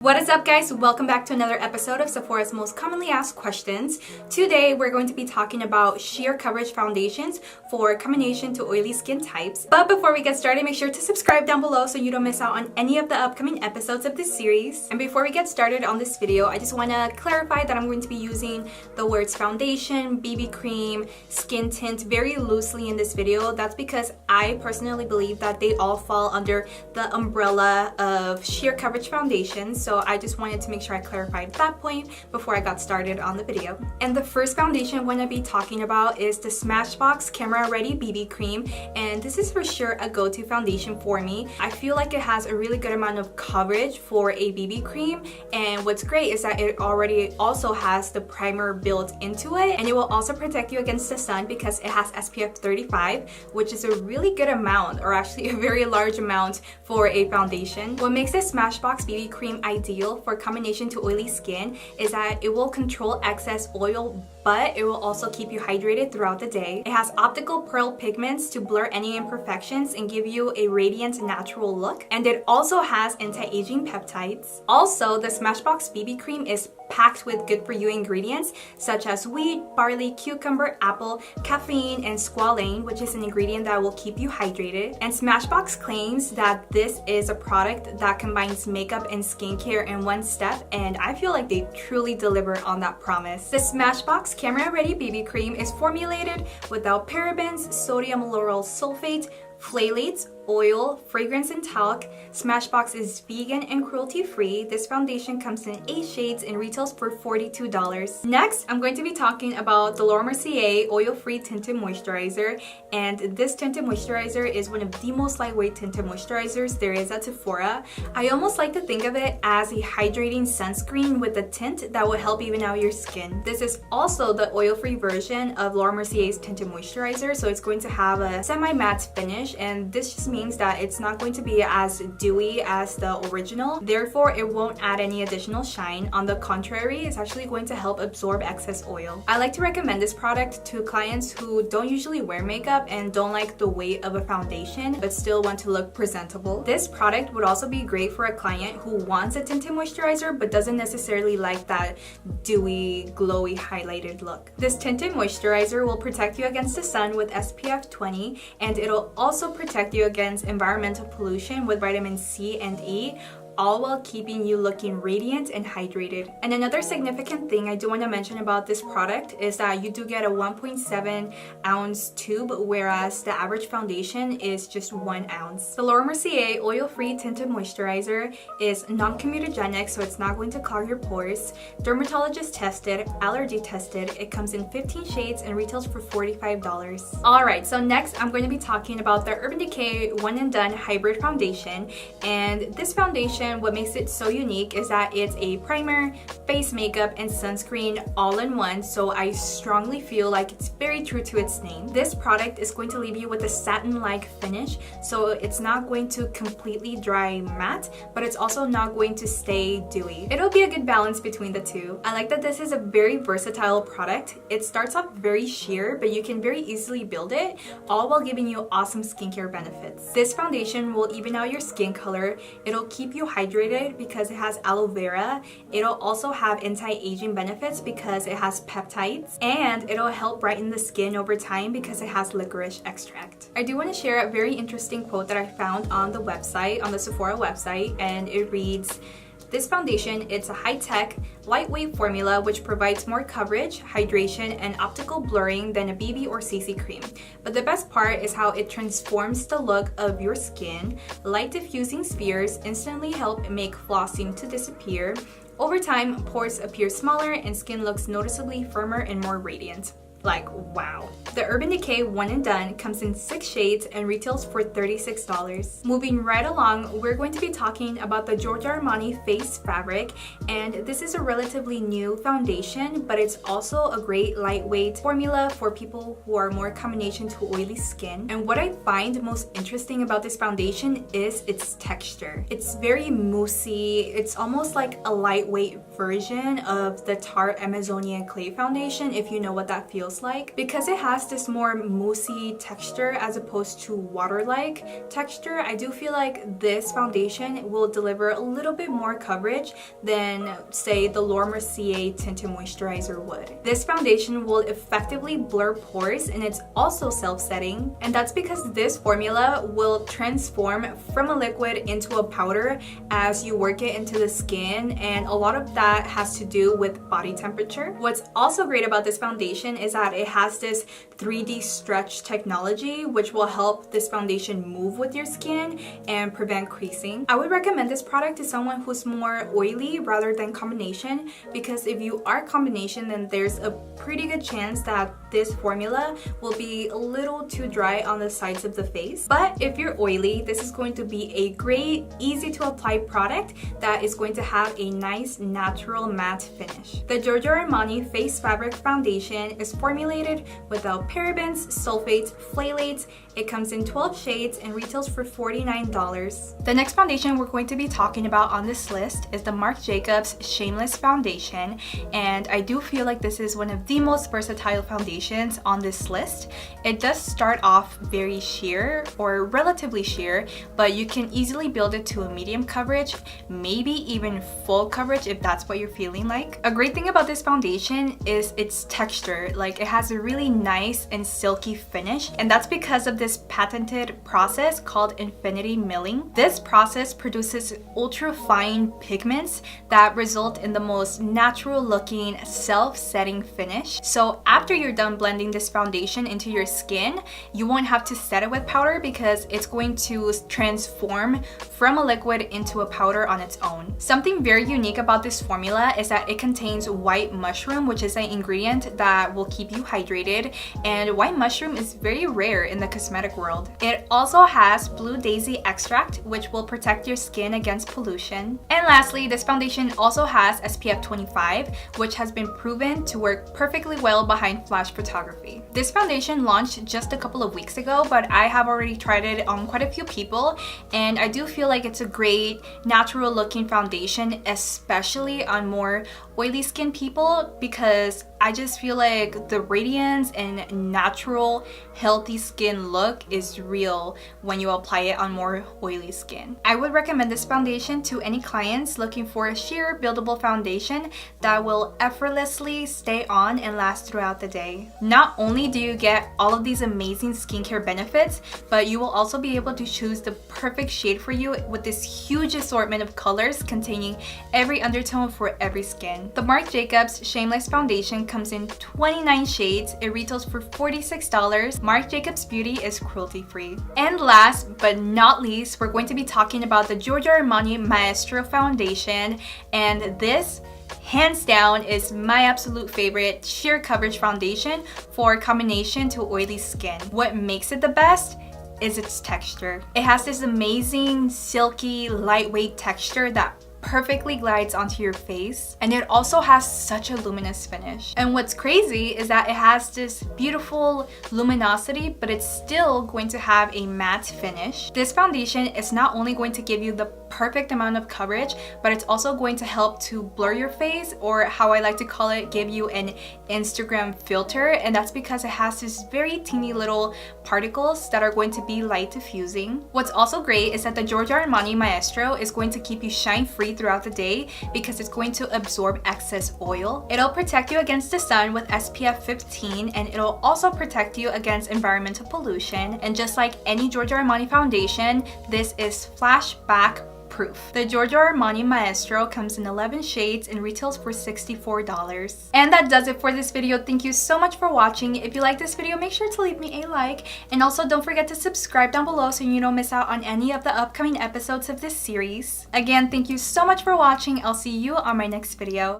What is up, guys? Welcome back to another episode of Sephora's Most Commonly Asked Questions. Today we're going to be talking about sheer coverage foundations for combination to oily skin types. But before we get started, make sure to subscribe down below so you don't miss out on any of the upcoming episodes of this series. And before we get started on this video, I just want to clarify that I'm going to be using the words foundation, BB cream, skin tint very loosely in this video. That's because I personally believe that they all fall under the umbrella of sheer coverage foundations. So I just wanted to make sure I clarified that point before I got started on the video. And the first foundation I'm going to be talking about is the SMASHBOX Camera Ready BB Cream, and this is for sure a go-to foundation for me. I feel like it has a really good amount of coverage for a BB cream, and what's great is that it already also has the primer built into it, and it will also protect you against the sun because it has SPF 35, which is a really good amount, or actually a very large amount for a foundation. What makes this SMASHBOX BB Cream ideal for combination to oily skin is that it will control excess oil, but it will also keep you hydrated throughout the day. It has optical pearl pigments to blur any imperfections and give you a radiant natural look, and it also has anti-aging peptides. Also, the SMASHBOX BB Cream is packed with good for you ingredients such as wheat, barley, cucumber, apple, caffeine, and squalane, which is an ingredient that will keep you hydrated. And SMASHBOX claims that this is a product that combines makeup and skincare in one step, and I feel like they truly deliver on that promise. The SMASHBOX Camera Ready BB Cream is formulated without parabens, sodium lauryl sulfate, phthalates, oil, fragrance, and talc. SMASHBOX is vegan and cruelty-free. This foundation comes in 8 shades and retails for $42. Next, I'm going to be talking about the MERCIER Oil-Free Tinted Moisturizer, and this tinted moisturizer is one of the most lightweight tinted moisturizers there is at Sephora. I almost like to think of it as a hydrating sunscreen with a tint that will help even out your skin. This is also the oil-free version of Laura Mercier's tinted moisturizer, so it's going to have a semi-matte finish, and this just means that it's not going to be as dewy as the original. Therefore, it won't add any additional shine. On the contrary, it's actually going to help absorb excess oil. I like to recommend this product to clients who don't usually wear makeup and don't like the weight of a foundation but still want to look presentable. This product would also be great for a client who wants a tinted moisturizer but doesn't necessarily like that dewy, glowy, highlighted look. This tinted moisturizer will protect you against the sun with SPF 20, and it'll also protect you against environmental pollution with vitamin C and E, all while keeping you looking radiant and hydrated. And another significant thing I do want to mention about this product is that you do get a 1.7 ounce tube, whereas the average foundation is just 1 ounce. The Laura Mercier Oil-Free Tinted Moisturizer is non-comedogenic, so it's not going to clog your pores. Dermatologist tested, allergy tested. It comes in 15 shades and retails for $45. Alright, so next I'm going to be talking about the Urban Decay One and Done Hybrid Foundation, and this foundation, what makes it so unique is that it's a primer, face makeup, and sunscreen all in one, so I strongly feel like it's very true to its name. This product is going to leave you with a satin-like finish, so it's not going to completely dry matte, but it's also not going to stay dewy. It'll be a good balance between the two. I like that this is a very versatile product. It starts off very sheer, but you can very easily build it, all while giving you awesome skincare benefits. This foundation will even out your skin color. It'll keep you hydrated because it has aloe vera. It'll also have anti-aging benefits because it has peptides, and it'll help brighten the skin over time because it has licorice extract. I do want to share a very interesting quote that I found on the website, on the Sephora website, and it reads, "This foundation, it's a high-tech, lightweight formula which provides more coverage, hydration, and optical blurring than a BB or CC cream. But the best part is how it transforms the look of your skin. Light diffusing spheres instantly help make flossing to disappear. Over time, pores appear smaller and skin looks noticeably firmer and more radiant." Like, wow. The Urban Decay One and Done comes in 6 shades and retails for $36. Moving right along, we're going to be talking about the Giorgio Armani Face Fabric, and this is a relatively new foundation, but it's also a great lightweight formula for people who are more combination to oily skin. And what I find most interesting about this foundation is its texture. It's very moussey. It's almost like a lightweight version of the Tarte Amazonian Clay Foundation, if you know what that feels looks like. Because it has this more moussey texture as opposed to water-like texture, I do feel like this foundation will deliver a little bit more coverage than, say, the Laura Mercier Tinted Moisturizer would. This foundation will effectively blur pores, and it's also self-setting, and that's because this formula will transform from a liquid into a powder as you work it into the skin, and a lot of that has to do with body temperature. What's also great about this foundation is that it has this 3D stretch technology, which will help this foundation move with your skin and prevent creasing. I would recommend this product to someone who's more oily rather than combination, because if you are combination, then there's a pretty good chance that this formula will be a little too dry on the sides of the face. But if you're oily, this is going to be a great, easy to apply product that is going to have a nice natural matte finish. The Giorgio Armani Face Fabric Foundation is formulated without parabens, sulfates, phthalates. It comes in 12 shades and retails for $49. The next foundation we're going to be talking about on this list is the Marc Jacobs Shameless Foundation, and I do feel like this is one of the most versatile foundations on this list. It does start off very sheer or relatively sheer, but you can easily build it to a medium coverage, maybe even full coverage if that's what you're feeling like. A great thing about this foundation is its texture. Like, it has a really nice and silky finish, and that's because of this patented process called infinity milling. This process produces ultra fine pigments that result in the most natural looking self-setting finish. So after you're done blending this foundation into your skin, you won't have to set it with powder because it's going to transform from a liquid into a powder on its own. Something very unique about this formula is that it contains white mushroom, which is an ingredient that will keep you hydrated, and white mushroom is very rare in the cosmetic world. It also has blue daisy extract, which will protect your skin against pollution. And lastly, this foundation also has SPF 25, which has been proven to work perfectly well behind flash photography. This foundation launched just a couple of weeks ago, but I have already tried it on quite a few people, and I do feel like it's a great natural looking foundation, especially on more oily skin people, because I just feel like the radiance and natural healthy skin look is real when you apply it on more oily skin. I would recommend this foundation to any clients looking for a sheer buildable foundation that will effortlessly stay on and last throughout the day. Not only do you get all of these amazing skincare benefits, but you will also be able to choose the perfect shade for you with this huge assortment of colors containing every undertone for every skin. The Marc Jacobs Shameless Foundation comes in 29 shades. It retails for $46. Marc Jacobs Beauty is cruelty-free. And last but not least, we're going to be talking about the Giorgio Armani Maestro Foundation, and this hands down is my absolute favorite sheer coverage foundation for combination to oily skin. What makes it the best is its texture. It has this amazing silky lightweight texture that perfectly glides onto your face, and it also has such a luminous finish. And what's crazy is that it has this beautiful luminosity, but it's still going to have a matte finish. This foundation is not only going to give you the perfect amount of coverage, but it's also going to help to blur your face, or how I like to call it, give you an Instagram filter, and that's because it has this very teeny little particles that are going to be light diffusing. What's also great is that the Giorgio Armani Maestro is going to keep you shine free throughout the day because it's going to absorb excess oil. It'll protect you against the sun with SPF 15, and it'll also protect you against environmental pollution. And just like any Giorgio Armani foundation, this is flashback proof. The Giorgio Armani Maestro comes in 11 shades and retails for $64. And that does it for this video. Thank you so much for watching. If you like this video, make sure to leave me a like, and also don't forget to subscribe down below so you don't miss out on any of the upcoming episodes of this series. Again, thank you so much for watching. I'll see you on my next video.